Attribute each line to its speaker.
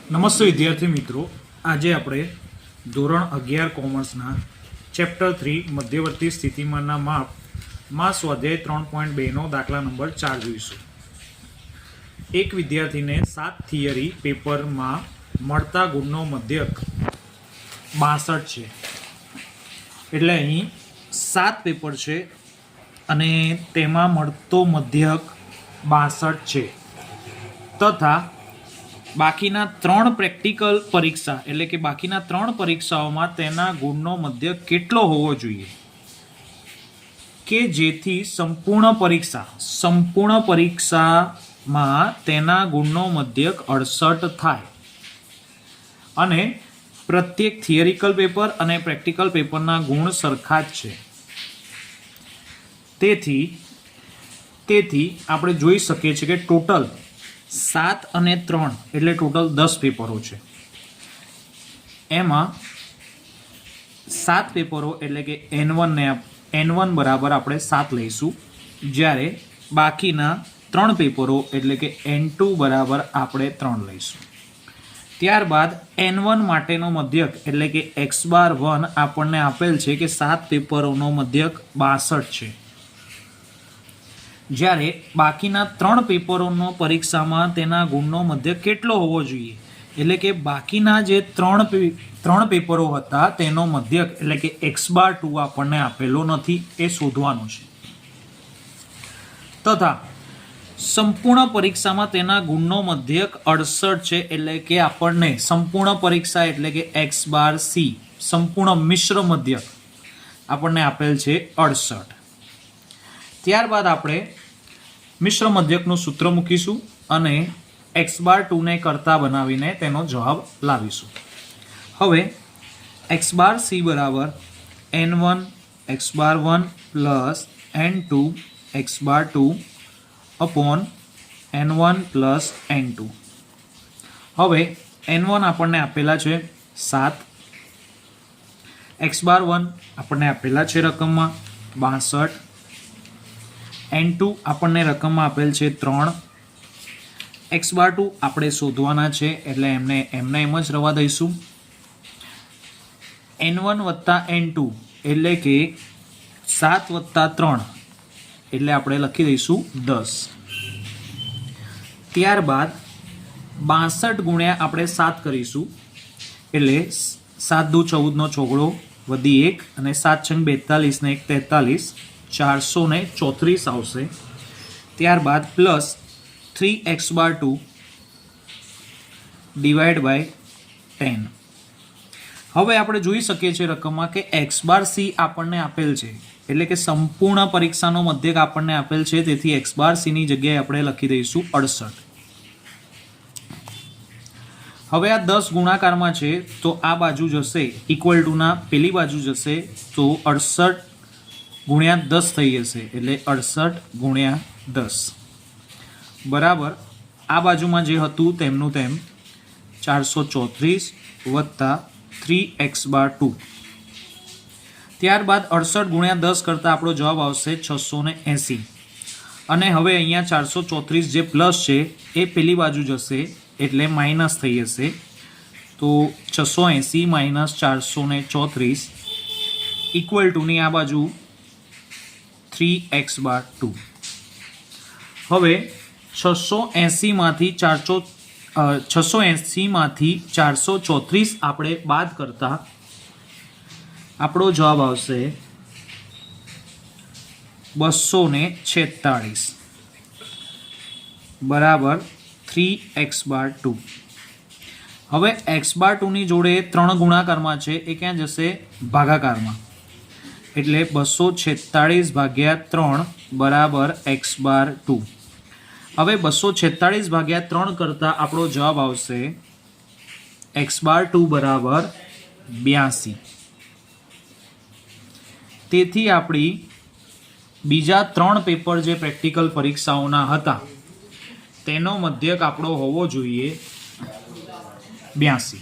Speaker 1: નમસ્તે વિદ્યાર્થી મિત્રો, આજે આપણે ધોરણ 11 કોમર્સના ચેપ્ટર 3 મધ્યવર્તી સ્થિતિમાનના માપમાં સ્વાધ્યાય 3.2નો દાખલા નંબર 4 જોઈશું. એક વિદ્યાર્થીને 7 થિયરી પેપરમાં મળતા ગુણનો મધ્યક 62 છે. એટલે અહીં 7 પેપર છે અને તેમાં મળતો મધ્યક 62 છે તથા બાકીના 3 પ્રેક્ટિકલ પરીક્ષા એટલે કે બાકીના 3 પરીક્ષાઓમાં તેના ગુણનો મધ્યક કેટલો હોવો જોઈએ કે જેથી સંપૂર્ણ પરીક્ષામાં તેના ગુણનો મધ્યક 68 થાય અને પ્રત્યેક થિયરિકલ પેપર અને પ્રેક્ટિકલ પેપરના ગુણ સરખા જ છે. તેથી આપણે જોઈ શકીએ છીએ કે ટોટલ 7 અને 3 એટલે ટોટલ 10 પેપરો છે. એમાં 7 પેપરો એટલે કે N1 બરાબર આપણે 7 લઈશું, જ્યારે બાકીના 3 પેપરો એટલે કે N2 બરાબર આપણે 3 લઈશું. ત્યારબાદ N1 માટેનો મધ્યક એટલે કે x⁻1 આપણને આપેલ છે કે 7 પેપરોનો મધ્યક 62 છે, જ્યારે બાકીના 3 પેપરોનો પરીક્ષામાં તેના ગુણનો મધ્યક કેટલો હોવો જોઈએ એટલે કે બાકીના જે 3 પેપરો હતા તેનો મધ્યક એટલે કે x⁻2 આપણને આપેલો નથી, એ શોધવાનું છે. તથા સંપૂર્ણ પરીક્ષામાં તેના ગુણનો મધ્યક 68 છે, એટલે કે આપણને સંપૂર્ણ પરીક્ષા એટલે કે x⁻c સંપૂર્ણ મિશ્ર મધ્યક આપણને આપેલ છે 68. ત્યારબાદ આપણે મિશ્ર મધ્યકનું સૂત્ર મૂકીશું અને x⁻2 ને કરતા બનાવીને તેનો જવાબ લાવીશું. હવે x⁻c બરાબર N1 x⁻1 plus N2 x⁻2 upon N1 plus N2. હવે N1 આપણને આપેલા છે 7, x⁻1 આપણને આપેલા છે રકમમાં 62, N2 આપણને રકમમાં આપેલ છે 3, x⁻2 આપણે શોધવાના છે એટલે એમને એમ જ રવા દઈશું. N1 વત્તા N2 એટલે કે 7 વત્તા 3 એટલે આપણે લખી દઈશું 10. ત્યારબાદ 62 ગુણ્યા આપણે 7 કરીશું એટલે 7 દુ 14 નો ચોગડો વધી 1 અને 7 છંગ 42 ને 1 43 434 આવશે. ત્યારબાદ પ્લસ 3x⁻2 ડિવાઈડ બાય 10. હવે આપણે જોઈ શકીએ છીએ રકમમાં કે x⁻c આપણને આપેલ છે એટલે કે સંપૂર્ણ પરીક્ષાનો મધ્યક આપણને આપેલ છે, તેથી x⁻c ની જગ્યાએ આપણે લખી દઈશું 68. હવે આ 10 ગુણાકારમાં છે તો આ બાજુ જશે ઇક્વલ ટુ ના પેલી બાજુ જશે તો 68 ગુણ્યા 10 થઈ જશે એટલે 68 ગુણ્યા 10 બરાબર આ બાજુમાં જે હતું તેમનું તેમ 434 વત્તા 3x⁻2. ત્યારબાદ 68 ગુણ્યા 10 કરતાં આપણો જવાબ આવશે 680 અને હવે અહીંયા 434 જે પ્લસ છે એ પેલી બાજુ જશે એટલે માઇનસ થઈ જશે તો 680 માઇનસ 434 ઇક્વલ ટુની આ બાજુ 3x⁻2. હવે 680માંથી 434 આપણે બાદ કરતા આપણો જવાબ આવશે 246 બરાબર 3x⁻2. હવે x⁻2 ની જોડે 3 ગુણાકારમાં છે એ ક્યાં જશે ભાગાકારમાં એટલે 246 ભાગ્યા 3 બરાબર x⁻2. હવે 246 ભાગ્યા 3 કરતાં આપણો જવાબ આવશે x⁻2 બરાબર 82. તેથી આપણી બીજા 3 પેપર જે પ્રેક્ટિકલ પરીક્ષાઓના હતા તેનો મધ્યક આપણો હોવો જોઈએ 82.